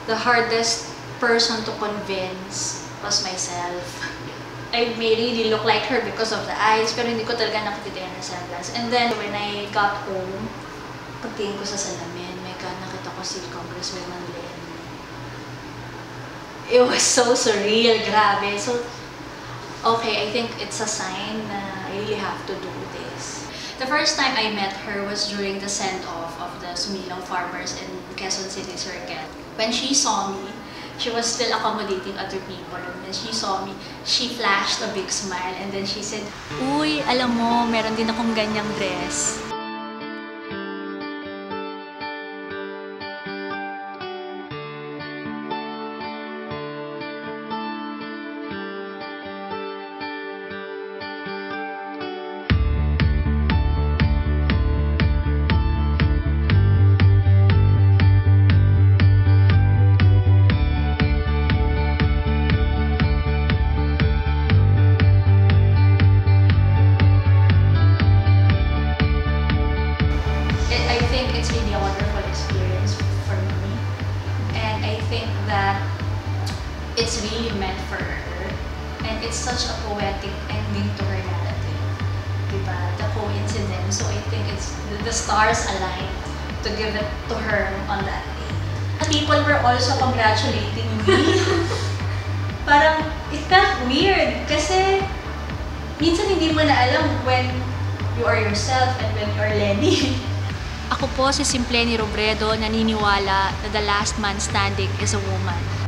the hardest person to convince was myself. I may really look like her because of the eyes, pero hindi ko talaga nakikita yung resemblance. And then, when I got home, pagtingin ko sa salamin, my God, nakita ko si Congresswoman Lenny. It was so surreal, grabe. So, okay, I think it's a sign na I really have to do this. The first time I met her was during the send-off of the Sumilong farmers in Quezon City Circle. When she saw me, she was still accommodating other people. And when she saw me, she flashed a big smile and then she said, "Uy, alam mo, meron din akong ganyang dress." It's really a wonderful experience for me, and I think that it's really meant for her, and it's such a poetic ending to her narrative, diba? The coincidence. So I think it's the stars aligned to give it to her on that day. People were also congratulating me. Parang it felt weird kasi minsan hindi mo na alam when you are yourself and when you are Lenny. Ako po si Simpleni Robredo, naniniwala na the last man standing is a woman.